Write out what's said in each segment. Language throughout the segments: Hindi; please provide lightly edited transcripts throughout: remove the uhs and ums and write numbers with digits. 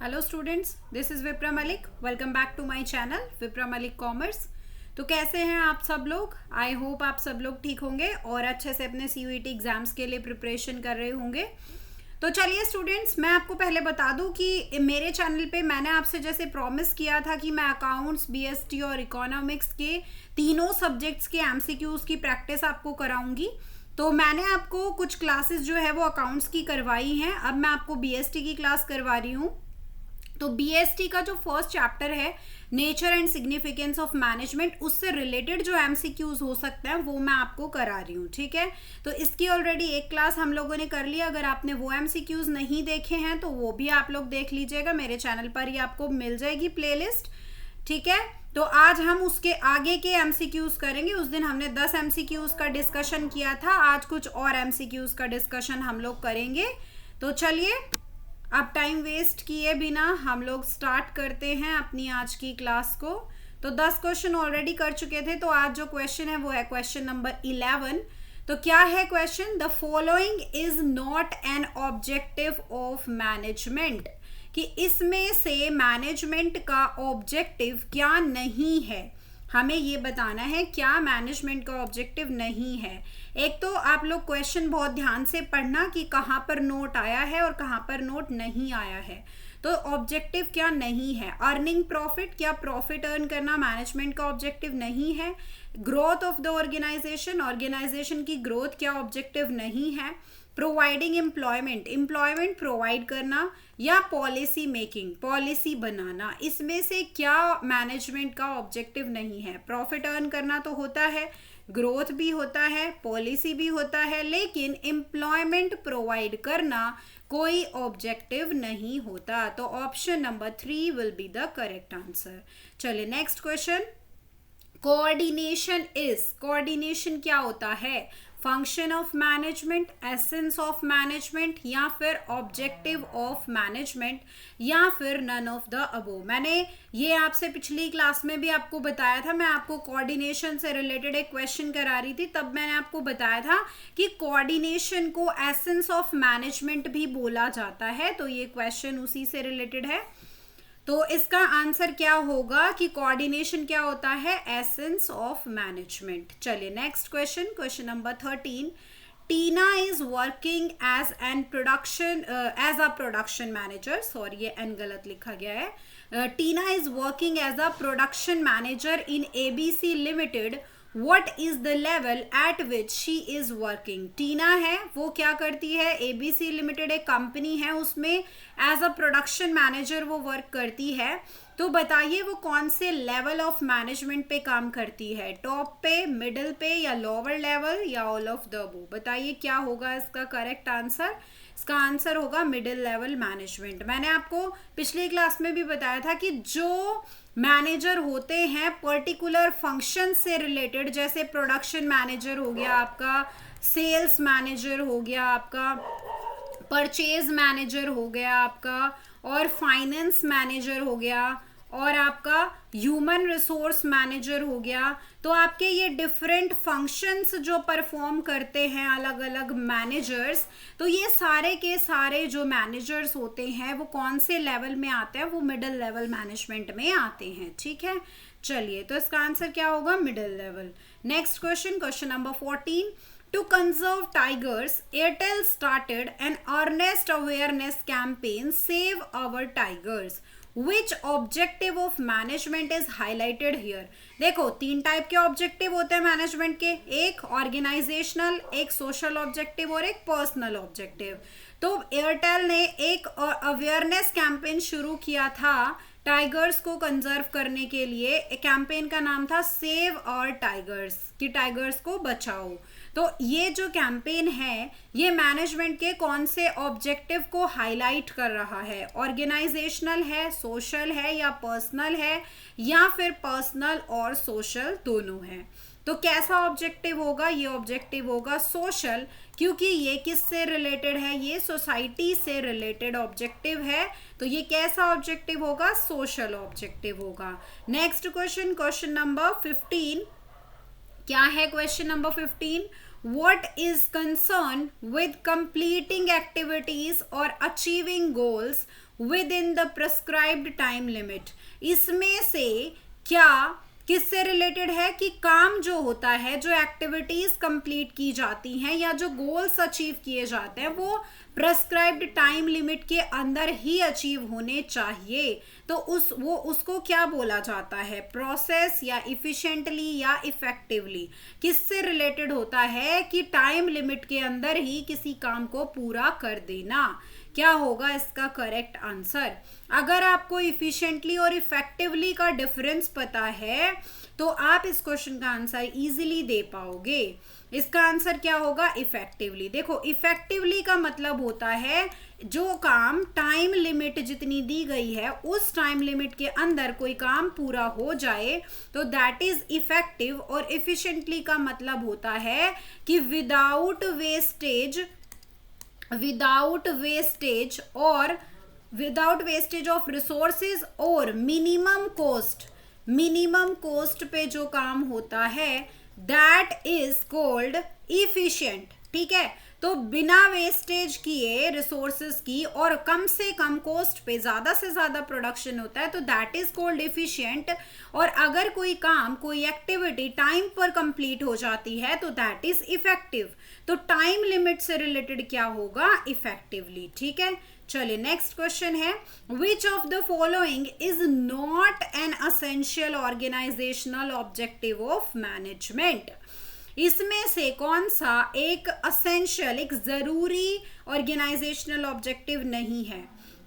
Hello students, this is Vipra Malik. Welcome back to my channel Vipra Malik commerce. तो कैसे हैं आप सब लोग? आई होप आप सब लोग ठीक होंगे और अच्छे से अपने CUET एग्जाम्स के लिए प्रिपरेशन कर रहे होंगे। तो चलिए स्टूडेंट्स, मैं आपको पहले बता दूं कि मेरे चैनल पे मैंने आपसे जैसे प्रॉमिस किया था कि मैं अकाउंट्स, BST और इकोनॉमिक्स के तीनों सब्जेक्ट्स के MCQs की प्रैक्टिस आपको कराऊंगी। तो मैंने आपको कुछ क्लासेस जो है वो अकाउंट्स की करवाई हैं। अब मैं आपको BST की क्लास करवा रही हूँ। तो BST का जो फर्स्ट चैप्टर है, nature and significance of management, उससे रिलेटेड जो MCQs हो सकते हैं वो मैं आपको करा रही हूँ। ठीक है, तो इसकी ऑलरेडी एक क्लास हम लोगों ने कर लिया। अगर आपने वो MCQs नहीं देखे हैं तो वो भी आप लोग देख लीजिएगा, मेरे चैनल पर ही आपको मिल जाएगी प्लेलिस्ट। ठीक है, तो आज हम उसके आगे के MCQs करेंगे। उस दिन हमने 10 MCQs का डिस्कशन किया था, आज कुछ और MCQs का डिस्कशन हम लोग करेंगे। तो चलिए, अब टाइम वेस्ट किए बिना हम लोग स्टार्ट करते हैं अपनी आज की क्लास को। तो 10 क्वेश्चन ऑलरेडी कर चुके थे, तो आज जो क्वेश्चन है वो है क्वेश्चन नंबर 11। तो क्या है question? The following is not an objective of management, कि इसमें से मैनेजमेंट का ऑब्जेक्टिव क्या नहीं है। हमें ये बताना है क्या मैनेजमेंट का ऑब्जेक्टिव नहीं है। एक तो आप लोग क्वेश्चन बहुत ध्यान से पढ़ना कि कहाँ पर नोट आया है और कहाँ पर नोट नहीं आया है। तो ऑब्जेक्टिव क्या नहीं है? अर्निंग प्रॉफिट, क्या प्रॉफिट अर्न करना मैनेजमेंट का ऑब्जेक्टिव नहीं है? Growth of the organization, organization की ग्रोथ क्या ऑब्जेक्टिव नहीं है? प्रोवाइडिंग एम्प्लॉयमेंट, एम्प्लॉयमेंट प्रोवाइड करना, या पॉलिसी मेकिंग, पॉलिसी बनाना, इसमें से क्या मैनेजमेंट का ऑब्जेक्टिव नहीं है? प्रॉफिट अर्न करना तो होता है, ग्रोथ भी होता है, पॉलिसी भी होता है, लेकिन एम्प्लॉयमेंट प्रोवाइड करना कोई ऑब्जेक्टिव नहीं होता। तो option number 3 will be the correct answer. चलिए next question. Coordination is, coordination क्या होता है? Function of management, essence of management, या फिर ऑब्जेक्टिव ऑफ मैनेजमेंट, या फिर नन ऑफ द अबोव। मैंने ये आपसे पिछली क्लास में भी आपको बताया था। मैं आपको कोऑर्डिनेशन से रिलेटेड एक क्वेश्चन करा रही थी, तब मैंने आपको बताया था कि कोऑर्डिनेशन को एसेंस ऑफ मैनेजमेंट भी बोला जाता है। तो ये क्वेश्चन उसी से रिलेटेड है। तो इसका आंसर क्या होगा कि कोऑर्डिनेशन क्या होता है? Essence of management. चलिए next question, question number 13। Tina is working as a production manager, sorry ये एन गलत लिखा गया है। Tina is working as a production manager in ABC limited. What is the level at which she is working? Tina है, वो क्या करती है? ABC लिमिटेड एक कंपनी है, उसमें एज अ प्रोडक्शन मैनेजर वो वर्क करती है। तो बताइए वो कौन से लेवल ऑफ मैनेजमेंट पे काम करती है? टॉप पे, मिडिल पे, या लोअर लेवल, या ऑल ऑफ द अबव? बताइए क्या होगा इसका करेक्ट आंसर? इसका आंसर होगा मिडिल लेवल मैनेजमेंट। मैंने आपको पिछली क्लास में भी बताया था कि जो मैनेजर होते हैं पर्टिकुलर फंक्शन से रिलेटेड, जैसे प्रोडक्शन मैनेजर हो गया आपका, सेल्स मैनेजर हो गया आपका, परचेज मैनेजर हो गया आपका, और फाइनेंस मैनेजर हो गया, और आपका ह्यूमन रिसोर्स मैनेजर हो गया। तो आपके ये डिफरेंट फंक्शंस जो परफॉर्म करते हैं अलग अलग मैनेजर्स, तो ये सारे के सारे जो मैनेजर्स होते हैं वो कौन से लेवल में आते हैं? वो मिडिल लेवल मैनेजमेंट में आते हैं। ठीक है, चलिए तो इसका आंसर क्या होगा? Middle level. Next question, question number 14। To conserve tigers, Airtel started an earnest awareness campaign, Save Our Tigers. Which objective of management is highlighted here? देखो, 3 टाइप के ऑब्जेक्टिव होते हैं मैनेजमेंट के, एक ऑर्गेनाइजेशनल, एक सोशल ऑब्जेक्टिव और एक पर्सनल ऑब्जेक्टिव। तो एयरटेल ने एक अवेयरनेस कैंपेन शुरू किया था टाइगर्स को कंजर्व करने के लिए। कैंपेन का नाम था सेव और टाइगर्स, कि टाइगर्स को बचाओ। तो ये जो कैंपेन है ये मैनेजमेंट के कौन से ऑब्जेक्टिव को हाईलाइट कर रहा है? ऑर्गेनाइजेशनल है, सोशल है, या पर्सनल है, या फिर पर्सनल और सोशल दोनों है? तो कैसा ऑब्जेक्टिव होगा? ये ऑब्जेक्टिव होगा सोशल, क्योंकि ये किससे रिलेटेड है? ये सोसाइटी से रिलेटेड ऑब्जेक्टिव है। तो ये कैसा ऑब्जेक्टिव होगा? सोशल ऑब्जेक्टिव होगा। Next question, question number 15। क्या है question number 15? What is concerned with completing activities or achieving goals with in the prescribed time limit. इसमें से क्या किससे रिलेटेड है कि काम जो होता है, जो एक्टिविटीज कंप्लीट की जाती हैं या जो गोल्स अचीव किए जाते हैं वो प्रेस्क्राइब्ड टाइम लिमिट के अंदर ही अचीव होने चाहिए। तो उसको क्या बोला जाता है, प्रोसेस या इफिशिएंटली या इफेक्टिवली। किससे रिलेटेड होता है कि टाइम लिमिट के अंदर ही किसी काम को पूरा कर देना। क्या होगा इसका करेक्ट आंसर? अगर आपको इफिशिएंटली और इफेक्टिवली का डिफरेंस पता है तो आप इस क्वेश्चन का आंसर इजीली दे पाओगे। इसका आंसर क्या होगा? इफेक्टिवली। देखो, इफेक्टिवली का मतलब होता है जो काम टाइम लिमिट जितनी दी गई है उस टाइम लिमिट के अंदर कोई काम पूरा हो जाए तो दैट इज इफेक्टिव। और एफिशिएंटली का मतलब होता है कि विदाउट वेस्टेज ऑफ रिसोर्सेज और मिनिमम कॉस्ट पे जो काम होता है दैट इज कॉल्ड इफिशिएंट। ठीक है, तो बिना वेस्टेज किए रिसोर्सेज की और कम से कम कॉस्ट पे ज्यादा से ज्यादा प्रोडक्शन होता है तो दैट इज कॉल्ड इफिशिएंट। और अगर कोई काम, कोई एक्टिविटी टाइम पर कंप्लीट हो जाती है तो दैट इज इफेक्टिव। तो टाइम लिमिट से रिलेटेड क्या होगा? इफेक्टिवली। ठीक है, चलिए नेक्स्ट क्वेश्चन है, which of the following is not an essential organizational objective of management. इसमें से कौन सा एक असेंशियल, एक जरूरी ऑर्गेनाइजेशनल ऑब्जेक्टिव नहीं है?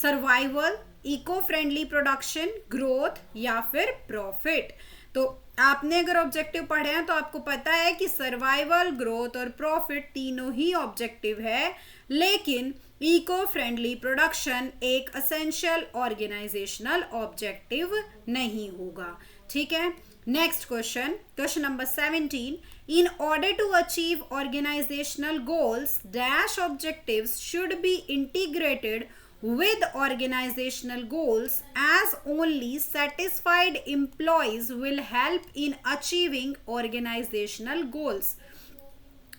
Survival, eco friendly production, growth या फिर प्रॉफिट। तो आपने अगर ऑब्जेक्टिव पढ़े हैं तो आपको पता है कि सर्वाइवल, ग्रोथ और प्रॉफिट तीनों ही ऑब्जेक्टिव है, लेकिन इको फ्रेंडली प्रोडक्शन एक असेंशियल ऑर्गेनाइजेशनल ऑब्जेक्टिव नहीं होगा। ठीक है, next question number 17, in order to achieve organizational goals dash objectives should be integrated with organizational goals as only satisfied employees will help in achieving organizational goals।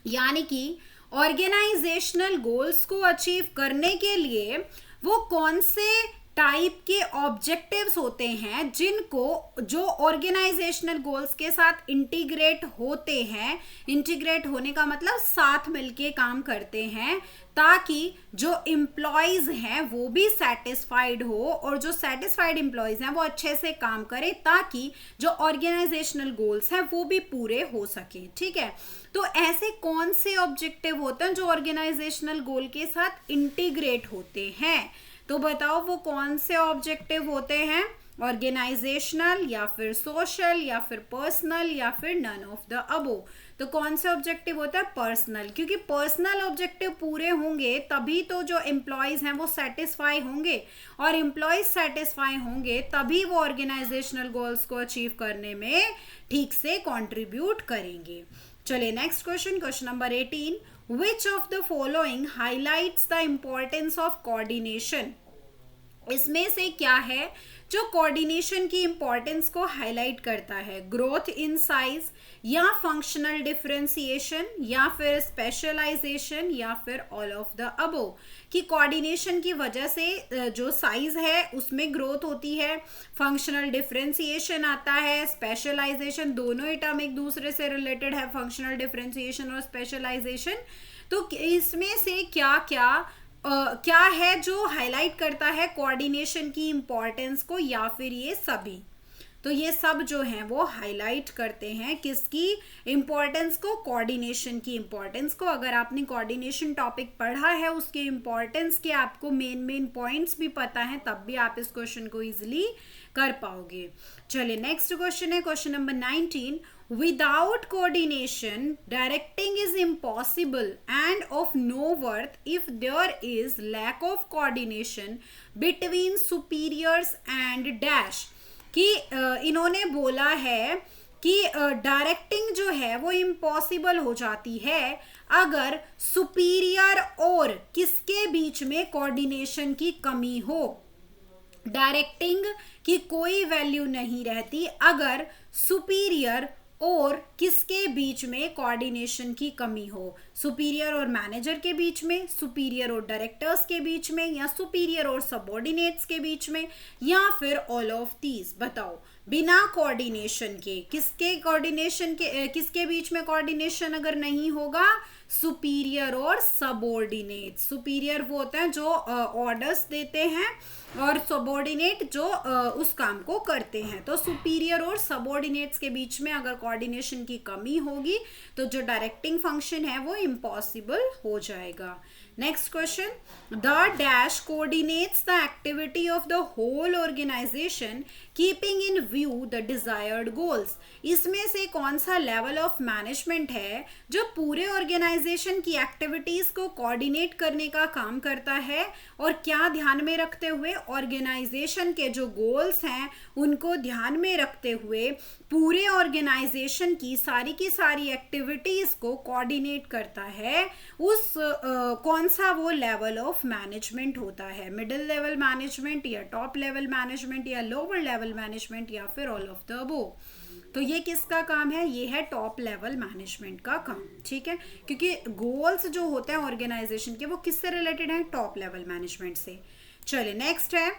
यानी कि ऑर्गेनाइजेशनल गोल्स को अचीव करने के लिए वो कौन से टाइप के ऑब्जेक्टिव्स होते हैं जिनको, जो ऑर्गेनाइजेशनल गोल्स के साथ इंटीग्रेट होते हैं। इंटीग्रेट होने का मतलब साथ मिलके काम करते हैं ताकि जो एम्प्लॉयज हैं वो भी सेटिस्फाइड हो और जो सेटिस्फाइड एम्प्लॉयज हैं वो अच्छे से काम करें ताकि जो ऑर्गेनाइजेशनल गोल्स हैं वो भी पूरे हो सके। ठीक है, तो ऐसे कौन से ऑब्जेक्टिव होते हैं जो ऑर्गेनाइजेशनल गोल के साथ इंटीग्रेट होते हैं? तो बताओ वो कौन से ऑब्जेक्टिव होते हैं? ऑर्गेनाइजेशनल या फिर सोशल या फिर पर्सनल या फिर नन ऑफ द अबो। तो कौन से ऑब्जेक्टिव होता है? पर्सनल, क्योंकि पर्सनल ऑब्जेक्टिव पूरे होंगे तभी तो जो एम्प्लॉयज हैं वो सेटिस्फाई होंगे और एम्प्लॉयज सेटिस्फाई होंगे तभी वो ऑर्गेनाइजेशनल गोल्स को अचीव करने में ठीक से कंट्रीब्यूट करेंगे। चलिए next question number 18, which of the following highlights the importance of coordination। इसमें से क्या है जो कोऑर्डिनेशन की इंपॉर्टेंस को हाईलाइट करता है? ग्रोथ इन साइज या फंक्शनल डिफरेंशिएशन या फिर स्पेशलाइजेशन या फिर ऑल ऑफ द अबो। कि कोऑर्डिनेशन की वजह से जो साइज है उसमें ग्रोथ होती है, फंक्शनल डिफरेंशिएशन आता है, स्पेशलाइजेशन, दोनों ही टर्म एक दूसरे से रिलेटेड है, फंक्शनल डिफरेंशिएशन और स्पेशलाइजेशन। तो इसमें से क्या है जो हाईलाइट करता है कोऑर्डिनेशन की इंपॉर्टेंस को, या फिर ये सभी? तो ये सब जो हैं वो हाईलाइट करते हैं किसकी इंपॉर्टेंस को? कोऑर्डिनेशन की इंपॉर्टेंस को। अगर आपने कोऑर्डिनेशन टॉपिक पढ़ा है उसके इंपॉर्टेंस के आपको मेन पॉइंट्स भी पता है तब भी आप इस क्वेश्चन को इजीली कर पाओगे। चलिए नेक्स्ट क्वेश्चन है question number 19, without coordination directing is impossible and of no worth if there is lack of coordination between superiors and dash। कि इन्होंने बोला है कि डायरेक्टिंग जो है वो इम्पॉसिबल हो जाती है अगर सुपीरियर और किसके बीच में कोऑर्डिनेशन की कमी हो। डायरेक्टिंग की कोई वैल्यू नहीं रहती अगर सुपीरियर और किसके बीच में कोऑर्डिनेशन की कमी हो, सुपीरियर और मैनेजर के बीच में, सुपीरियर और डायरेक्टर्स के बीच में, या सुपीरियर और सबऑर्डिनेट्स के बीच में, या फिर ऑल ऑफ दीज। बताओ, बिना कोऑर्डिनेशन के किसके बीच में कोऑर्डिनेशन अगर नहीं होगा, सुपीरियर और सबऑर्डिनेट। सुपीरियर वो होते हैं जो ऑर्डर्स देते हैं और सबऑर्डिनेट जो उस काम को करते हैं। तो सुपीरियर और सबऑर्डिनेट्स के बीच में अगर कोऑर्डिनेशन की कमी होगी तो जो डायरेक्टिंग फंक्शन है वो इम्पॉसिबल हो जाएगा। Next question, the dash coordinates the activity of the whole organization keeping in view the desired goals. इसमें से कौन सा लेवल ऑफ मैनेजमेंट है जो पूरे ऑर्गेनाइजेशन की एक्टिविटीज को कोऑर्डिनेट करने का काम करता है और क्या ध्यान में रखते हुए, ऑर्गेनाइजेशन के जो गोल्स हैं उनको ध्यान में रखते हुए पूरे ऑर्गेनाइजेशन की सारी एक्टिविटीज को कोऑर्डिनेट करता है। उस कौन सा वो लेवल ऑफ मैनेजमेंट होता है, मिडिल लेवल मैनेजमेंट या टॉप लेवल मैनेजमेंट या लोअर लेवल मैनेजमेंट या फिर ऑल ऑफ द अबोव। तो ये किसका काम है, ये है टॉप लेवल मैनेजमेंट का काम। ठीक है, क्योंकि गोल्स जो होते हैं ऑर्गेनाइजेशन के वो किससे रिलेटेड है, टॉप लेवल मैनेजमेंट से। चलिए नेक्स्ट है,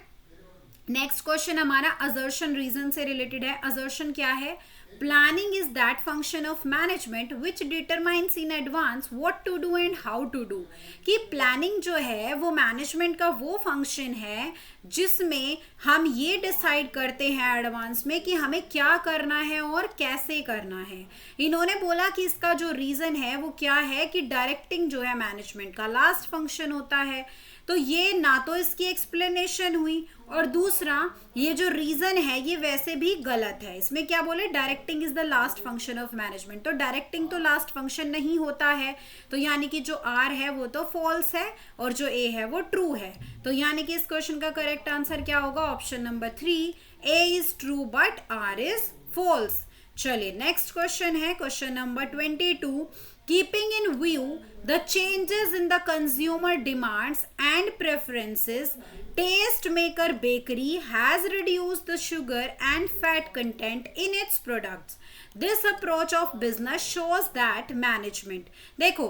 नेक्स्ट क्वेश्चन हमारा असर्शन रीजन से रिलेटेड है। असर्शन क्या है, planning is that function of management which determines in advance what to do and how to do. कि प्लानिंग जो है वो मैनेजमेंट का वो फंक्शन है जिसमें हम ये डिसाइड करते हैं एडवांस में कि हमें क्या करना है और कैसे करना है। इन्होंने बोला कि इसका जो रीजन है वो क्या है कि डायरेक्टिंग जो है मैनेजमेंट का लास्ट फंक्शन होता है। तो ये ना तो इसकी एक्सप्लेनेशन हुई और दूसरा ये जो रीजन है ये वैसे भी गलत है। इसमें क्या बोले, directing is the last function of management. तो डायरेक्टिंग तो लास्ट फंक्शन नहीं होता है, तो यानी कि जो आर है वो तो फॉल्स है और जो ए है वो ट्रू है। तो यानी कि इस क्वेश्चन का करेक्ट आंसर क्या होगा, option number 3, A is true but R is false. चलिए नेक्स्ट क्वेश्चन है question number 22, keeping in view the changes in the consumer demands and preferences, Tastemaker Bakery has reduced the sugar and fat content in its products. This approach of business shows that management, देखो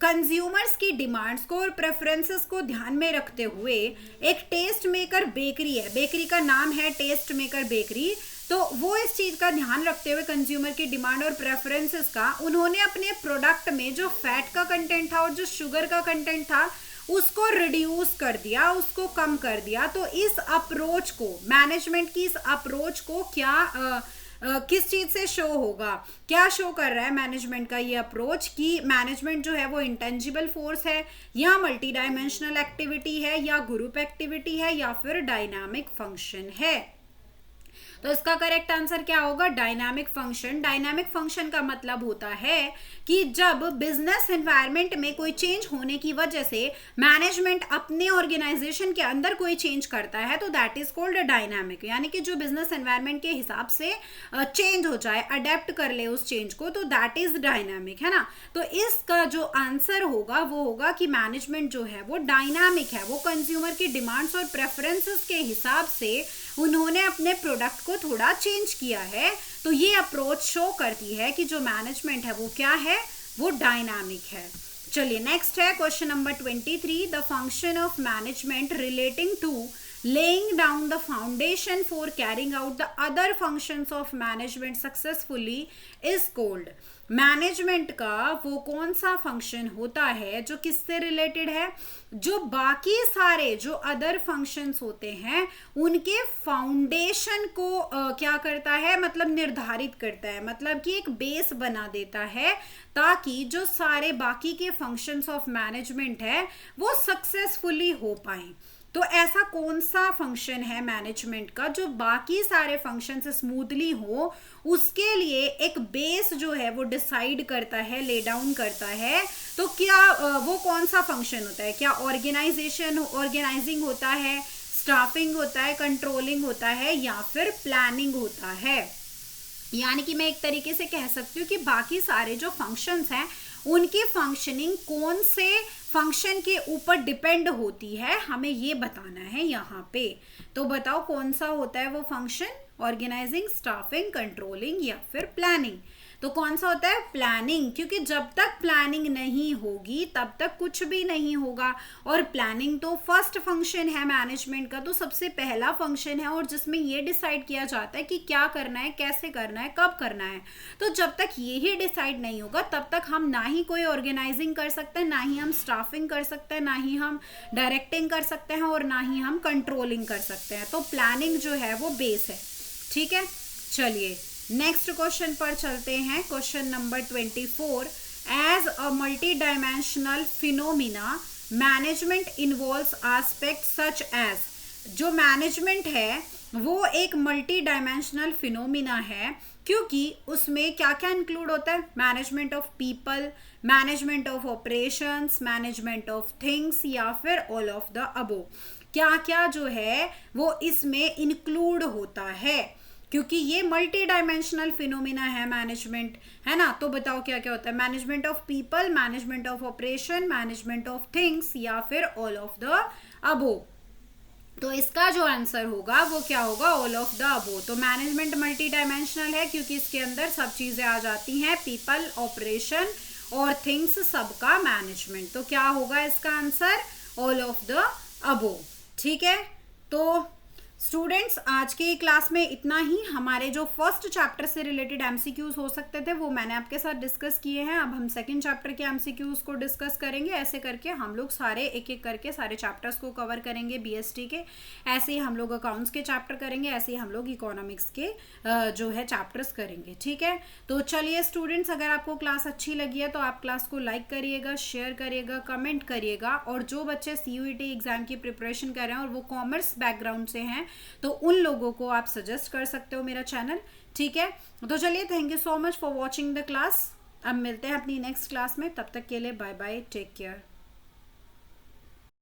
कंज्यूमर्स की डिमांड्स को और प्रेफरेंसेस को ध्यान में रखते हुए एक टेस्ट मेकर बेकरी है, बेकरी का नाम है टेस्ट मेकर बेकरी। तो वो इस चीज का ध्यान रखते हुए कंज्यूमर की डिमांड और प्रेफरेंसेस का, उन्होंने अपने प्रोडक्ट में जो फैट का कंटेंट था और जो शुगर का कंटेंट था उसको रिड्यूस कर दिया, उसको कम कर दिया। तो इस अप्रोच को, मैनेजमेंट की इस अप्रोच को क्या किस चीज से शो होगा, क्या शो कर रहा है मैनेजमेंट का ये अप्रोच कि मैनेजमेंट जो है वो इंटेंजिबल फोर्स है या मल्टी डायमेंशनल एक्टिविटी है या ग्रुप एक्टिविटी है या फिर डायनामिक फंक्शन है। तो इसका करेक्ट आंसर क्या होगा, डायनामिक फंक्शन। डायनामिक फंक्शन का मतलब होता है कि जब बिजनेस एनवायरनमेंट में कोई चेंज होने की वजह से मैनेजमेंट अपने ऑर्गेनाइजेशन के अंदर कोई चेंज करता है तो दैट इज कॉल्ड डायनामिक। यानी कि जो बिजनेस एनवायरनमेंट के हिसाब से चेंज हो जाए, अडेप्ट कर ले उस चेंज को, तो दैट इज डायनामिक, है ना। तो इसका जो आंसर होगा वो होगा कि मैनेजमेंट जो है वो डायनामिक है, वो कंज्यूमर की डिमांड्स और प्रेफरेंसेस के हिसाब से उन्होंने अपने प्रोडक्ट को थोड़ा चेंज किया है। तो ये अप्रोच शो करती है कि जो मैनेजमेंट है वो क्या है, वो डायनामिक है। चलिए नेक्स्ट है question number 23, the function of management relating to laying down the foundation for carrying out the other functions of management successfully is called। Management का वो कौन सा फंक्शन होता है जो किससे रिलेटेड है, जो बाकी सारे जो अदर फंक्शंस होते हैं उनके फाउंडेशन को क्या करता है, मतलब निर्धारित करता है, मतलब कि एक बेस बना देता है ताकि जो सारे बाकी के फंक्शंस ऑफ मैनेजमेंट है वो सक्सेसफुली हो पाए। तो ऐसा कौन सा फंक्शन है मैनेजमेंट का जो बाकी सारे फंक्शन से स्मूथली हो, उसके लिए एक बेस जो है वो डिसाइड करता है, ले डाउन करता है। तो क्या वो कौन सा फंक्शन होता है, क्या ऑर्गेनाइजिंग होता है, स्टाफिंग होता है, कंट्रोलिंग होता है या फिर प्लानिंग होता है। यानी कि मैं एक तरीके से कह सकती हूँ कि बाकी सारे जो फंक्शंस हैं उनकी फंक्शनिंग कौन से फंक्शन के ऊपर डिपेंड होती है, हमें ये बताना है यहाँ पे। तो बताओ कौन सा होता है वो फंक्शन, ऑर्गेनाइजिंग, स्टाफिंग, कंट्रोलिंग या फिर प्लानिंग। तो कौन सा होता है, प्लानिंग, क्योंकि जब तक प्लानिंग नहीं होगी तब तक कुछ भी नहीं होगा। और प्लानिंग तो फर्स्ट फंक्शन है मैनेजमेंट का, तो सबसे पहला फंक्शन है और जिसमें ये डिसाइड किया जाता है कि क्या करना है, कैसे करना है, कब करना है। तो जब तक ये ही डिसाइड नहीं होगा तब तक हम ना ही कोई ऑर्गेनाइजिंग कर सकते हैं, ना ही हम स्टाफिंग कर सकते हैं, ना ही हम डायरेक्टिंग कर सकते हैं और ना ही हम कंट्रोलिंग कर सकते हैं। तो प्लानिंग जो है वो बेस है, ठीक है। चलिए नेक्स्ट क्वेश्चन पर चलते हैं। Question number 24, as a multi dimensional phenomena management involves aspect such as. जो मैनेजमेंट है वो एक मल्टी डायमेंशनल फिनोमिना है, क्योंकि उसमें क्या क्या इंक्लूड होता है, management of people, management of operations, management of things या फिर ऑल ऑफ द अबो। क्या क्या जो है वो इसमें इंक्लूड होता है, क्योंकि ये मल्टी डायमेंशनल फिनोमिना है मैनेजमेंट, है ना। तो बताओ क्या क्या होता है, management of people, management of operation, management of things या फिर ऑल ऑफ द अबो। तो इसका जो आंसर होगा वो क्या होगा, ऑल ऑफ द अबो। तो मैनेजमेंट मल्टी डायमेंशनल है क्योंकि इसके अंदर सब चीजें आ जाती हैं, पीपल, ऑपरेशन और थिंग्स, सबका मैनेजमेंट। तो क्या होगा इसका answer, all of the above, ठीक है। तो स्टूडेंट्स आज की क्लास में इतना ही। हमारे जो फर्स्ट चैप्टर से रिलेटेड एमसीक्यूज हो सकते थे वो मैंने आपके साथ डिस्कस किए हैं। अब हम सेकंड चैप्टर के एमसीक्यूज को डिस्कस करेंगे। ऐसे करके हम लोग सारे एक एक करके सारे चैप्टर्स को कवर करेंगे बीएसटी के। ऐसे ही हम लोग अकाउंट्स के चैप्टर करेंगे, ऐसे ही हम लोग इकोनॉमिक्स के जो है चैप्टर्स करेंगे, ठीक है। तो चलिए स्टूडेंट्स, अगर आपको क्लास अच्छी लगी है तो आप क्लास को लाइक करिएगा, शेयर करिएगा, कमेंट करिएगा। और जो बच्चे सीयूईटी एग्जाम की प्रिपरेशन कर रहे हैं और वो कॉमर्स बैकग्राउंड से हैं तो उन लोगों को आप सजेस्ट कर सकते हो मेरा चैनल, ठीक है। तो चलिए, thank you so much for watching the class. अब मिलते हैं अपनी नेक्स्ट क्लास में, तब तक के लिए बाय बाय, टेक केयर।